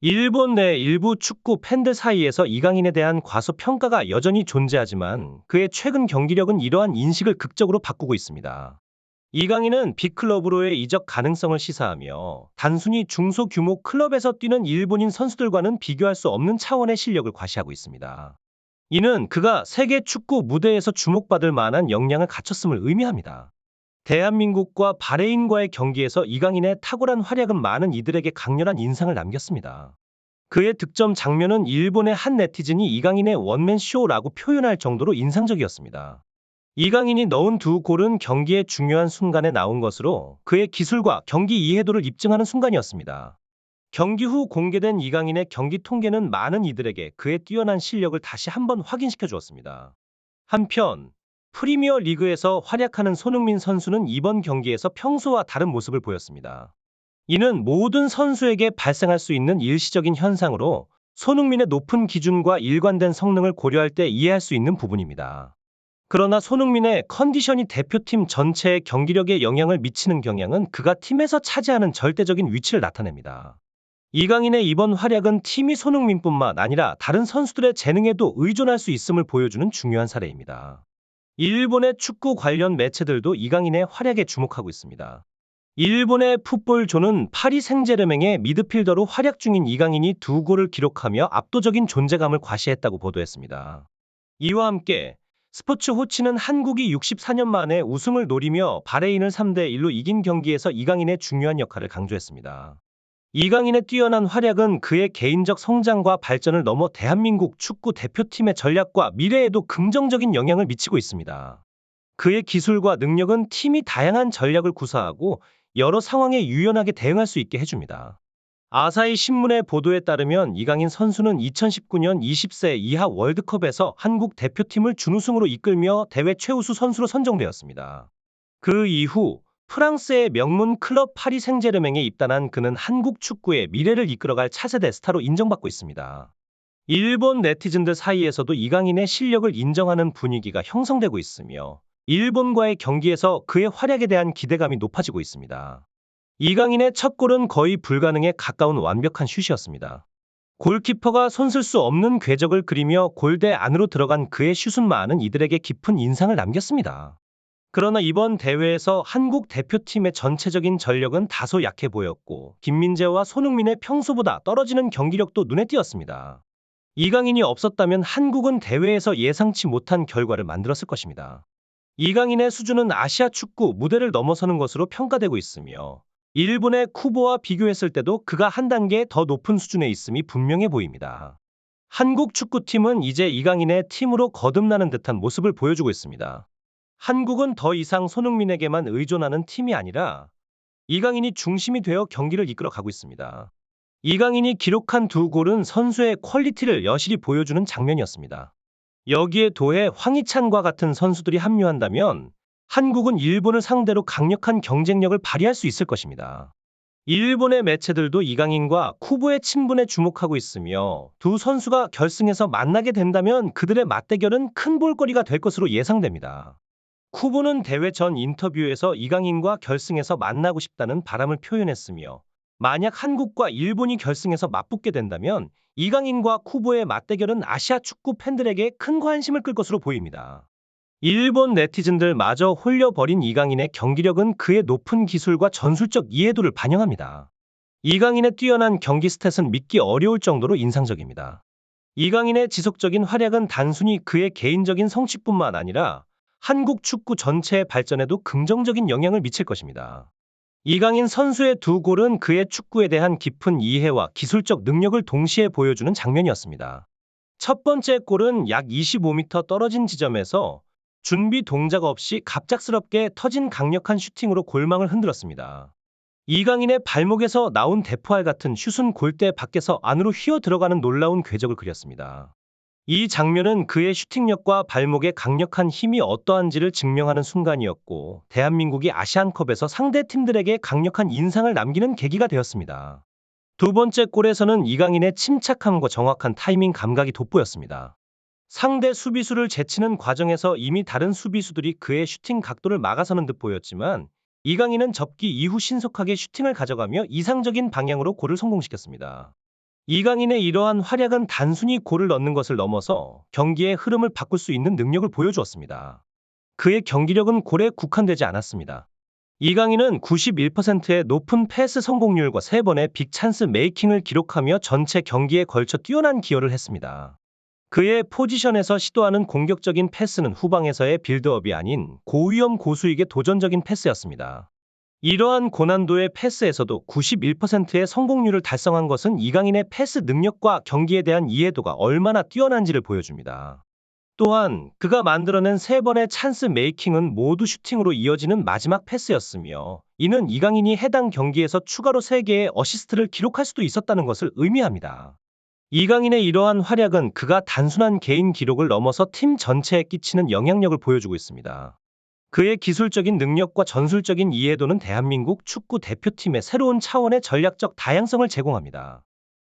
일본 내 일부 축구 팬들 사이에서 이강인에 대한 과소평가가 여전히 존재하지만 그의 최근 경기력은 이러한 인식을 극적으로 바꾸고 있습니다. 이강인은 빅클럽으로의 이적 가능성을 시사하며 단순히 중소규모 클럽에서 뛰는 일본인 선수들과는 비교할 수 없는 차원의 실력을 과시하고 있습니다. 이는 그가 세계 축구 무대에서 주목받을 만한 역량을 갖췄음을 의미합니다. 대한민국과 바레인과의 경기에서 이강인의 탁월한 활약은 많은 이들에게 강렬한 인상을 남겼습니다. 그의 득점 장면은 일본의 한 네티즌이 이강인의 원맨쇼라고 표현할 정도로 인상적이었습니다. 이강인이 넣은 두 골은 경기의 중요한 순간에 나온 것으로 그의 기술과 경기 이해도를 입증하는 순간이었습니다. 경기 후 공개된 이강인의 경기 통계는 많은 이들에게 그의 뛰어난 실력을 다시 한번 확인시켜 주었습니다. 한편 프리미어 리그에서 활약하는 손흥민 선수는 이번 경기에서 평소와 다른 모습을 보였습니다. 이는 모든 선수에게 발생할 수 있는 일시적인 현상으로 손흥민의 높은 기준과 일관된 성능을 고려할 때 이해할 수 있는 부분입니다. 그러나 손흥민의 컨디션이 대표팀 전체의 경기력에 영향을 미치는 경향은 그가 팀에서 차지하는 절대적인 위치를 나타냅니다. 이강인의 이번 활약은 팀이 손흥민뿐만 아니라 다른 선수들의 재능에도 의존할 수 있음을 보여주는 중요한 사례입니다. 일본의 축구 관련 매체들도 이강인의 활약에 주목하고 있습니다. 일본의 풋볼조는 파리 생제르맹의 미드필더로 활약 중인 이강인이 두 골을 기록하며 압도적인 존재감을 과시했다고 보도했습니다. 이와 함께 스포츠 호치는 한국이 64년 만에 우승을 노리며 바레인을 3대1로 이긴 경기에서 이강인의 중요한 역할을 강조했습니다. 이강인의 뛰어난 활약은 그의 개인적 성장과 발전을 넘어 대한민국 축구 대표팀의 전략과 미래에도 긍정적인 영향을 미치고 있습니다. 그의 기술과 능력은 팀이 다양한 전략을 구사하고 여러 상황에 유연하게 대응할 수 있게 해줍니다. 아사히 신문의 보도에 따르면 이강인 선수는 2019년 20세 이하 월드컵에서 한국 대표팀을 준우승으로 이끌며 대회 최우수 선수로 선정되었습니다. 그 이후 프랑스의 명문 클럽 파리 생제르맹에 입단한 그는 한국 축구의 미래를 이끌어갈 차세대 스타로 인정받고 있습니다. 일본 네티즌들 사이에서도 이강인의 실력을 인정하는 분위기가 형성되고 있으며 일본과의 경기에서 그의 활약에 대한 기대감이 높아지고 있습니다. 이강인의 첫 골은 거의 불가능에 가까운 완벽한 슛이었습니다. 골키퍼가 손쓸 수 없는 궤적을 그리며 골대 안으로 들어간 그의 슛은 많은 이들에게 깊은 인상을 남겼습니다. 그러나 이번 대회에서 한국 대표팀의 전체적인 전력은 다소 약해 보였고 김민재와 손흥민의 평소보다 떨어지는 경기력도 눈에 띄었습니다. 이강인이 없었다면 한국은 대회에서 예상치 못한 결과를 만들었을 것입니다. 이강인의 수준은 아시아 축구 무대를 넘어서는 것으로 평가되고 있으며 일본의 쿠보와 비교했을 때도 그가 한 단계 더 높은 수준에 있음이 분명해 보입니다. 한국 축구팀은 이제 이강인의 팀으로 거듭나는 듯한 모습을 보여주고 있습니다. 한국은 더 이상 손흥민에게만 의존하는 팀이 아니라 이강인이 중심이 되어 경기를 이끌어 가고 있습니다. 이강인이 기록한 두 골은 선수의 퀄리티를 여실히 보여주는 장면이었습니다. 여기에 더해 황희찬과 같은 선수들이 합류한다면 한국은 일본을 상대로 강력한 경쟁력을 발휘할 수 있을 것입니다. 일본의 매체들도 이강인과 쿠보의 친분에 주목하고 있으며 두 선수가 결승에서 만나게 된다면 그들의 맞대결은 큰 볼거리가 될 것으로 예상됩니다. 쿠보는 대회 전 인터뷰에서 이강인과 결승에서 만나고 싶다는 바람을 표현했으며 만약 한국과 일본이 결승에서 맞붙게 된다면 이강인과 쿠보의 맞대결은 아시아 축구 팬들에게 큰 관심을 끌 것으로 보입니다. 일본 네티즌들마저 홀려버린 이강인의 경기력은 그의 높은 기술과 전술적 이해도를 반영합니다. 이강인의 뛰어난 경기 스탯은 믿기 어려울 정도로 인상적입니다. 이강인의 지속적인 활약은 단순히 그의 개인적인 성취뿐만 아니라 한국 축구 전체의 발전에도 긍정적인 영향을 미칠 것입니다. 이강인 선수의 두 골은 그의 축구에 대한 깊은 이해와 기술적 능력을 동시에 보여주는 장면이었습니다. 첫 번째 골은 약 25m 떨어진 지점에서 준비 동작 없이 갑작스럽게 터진 강력한 슈팅으로 골망을 흔들었습니다. 이강인의 발목에서 나온 대포알 같은 슛은 골대 밖에서 안으로 휘어 들어가는 놀라운 궤적을 그렸습니다. 이 장면은 그의 슈팅력과 발목의 강력한 힘이 어떠한지를 증명하는 순간이었고 대한민국이 아시안컵에서 상대 팀들에게 강력한 인상을 남기는 계기가 되었습니다. 두 번째 골에서는 이강인의 침착함과 정확한 타이밍 감각이 돋보였습니다. 상대 수비수를 제치는 과정에서 이미 다른 수비수들이 그의 슈팅 각도를 막아서는 듯 보였지만 이강인은 접기 이후 신속하게 슈팅을 가져가며 이상적인 방향으로 골을 성공시켰습니다. 이강인의 이러한 활약은 단순히 골을 넣는 것을 넘어서 경기의 흐름을 바꿀 수 있는 능력을 보여주었습니다. 그의 경기력은 골에 국한되지 않았습니다. 이강인은 91%의 높은 패스 성공률과 3번의 빅찬스 메이킹을 기록하며 전체 경기에 걸쳐 뛰어난 기여를 했습니다. 그의 포지션에서 시도하는 공격적인 패스는 후방에서의 빌드업이 아닌 고위험 고수익의 도전적인 패스였습니다. 이러한 고난도의 패스에서도 91%의 성공률을 달성한 것은 이강인의 패스 능력과 경기에 대한 이해도가 얼마나 뛰어난지를 보여줍니다. 또한 그가 만들어낸 3번의 찬스 메이킹은 모두 슈팅으로 이어지는 마지막 패스였으며, 이는 이강인이 해당 경기에서 추가로 3개의 어시스트를 기록할 수도 있었다는 것을 의미합니다. 이강인의 이러한 활약은 그가 단순한 개인 기록을 넘어서 팀 전체에 끼치는 영향력을 보여주고 있습니다. 그의 기술적인 능력과 전술적인 이해도는 대한민국 축구 대표팀에 새로운 차원의 전략적 다양성을 제공합니다.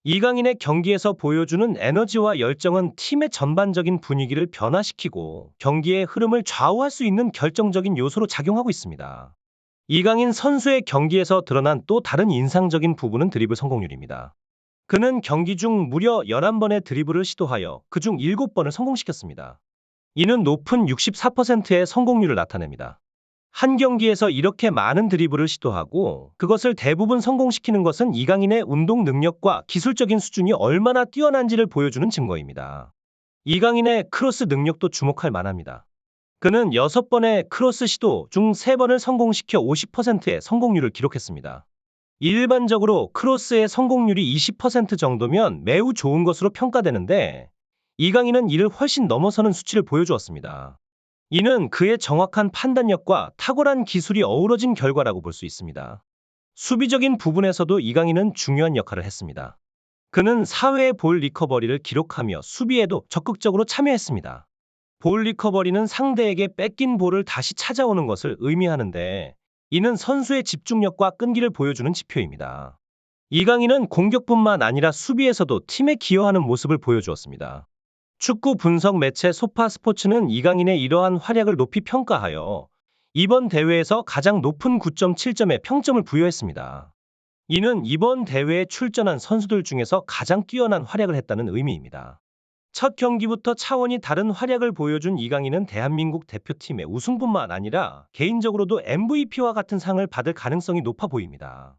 이강인의 경기에서 보여주는 에너지와 열정은 팀의 전반적인 분위기를 변화시키고 경기의 흐름을 좌우할 수 있는 결정적인 요소로 작용하고 있습니다. 이강인 선수의 경기에서 드러난 또 다른 인상적인 부분은 드리블 성공률입니다. 그는 경기 중 무려 11번의 드리블을 시도하여 그중 7번을 성공시켰습니다. 이는 높은 64%의 성공률을 나타냅니다. 한 경기에서 이렇게 많은 드리블을 시도하고 그것을 대부분 성공시키는 것은 이강인의 운동 능력과 기술적인 수준이 얼마나 뛰어난지를 보여주는 증거입니다. 이강인의 크로스 능력도 주목할 만합니다. 그는 6번의 크로스 시도 중 3번을 성공시켜 50%의 성공률을 기록했습니다. 일반적으로 크로스의 성공률이 20% 정도면 매우 좋은 것으로 평가되는데, 이강인은 이를 훨씬 넘어서는 수치를 보여주었습니다. 이는 그의 정확한 판단력과 탁월한 기술이 어우러진 결과라고 볼 수 있습니다. 수비적인 부분에서도 이강인은 중요한 역할을 했습니다. 그는 4회의 볼 리커버리를 기록하며 수비에도 적극적으로 참여했습니다. 볼 리커버리는 상대에게 뺏긴 볼을 다시 찾아오는 것을 의미하는데, 이는 선수의 집중력과 끈기를 보여주는 지표입니다. 이강인은 공격뿐만 아니라 수비에서도 팀에 기여하는 모습을 보여주었습니다. 축구 분석 매체 소파스포츠는 이강인의 이러한 활약을 높이 평가하여 이번 대회에서 가장 높은 9.7점의 평점을 부여했습니다. 이는 이번 대회에 출전한 선수들 중에서 가장 뛰어난 활약을 했다는 의미입니다. 첫 경기부터 차원이 다른 활약을 보여준 이강인은 대한민국 대표팀의 우승뿐만 아니라 개인적으로도 MVP와 같은 상을 받을 가능성이 높아 보입니다.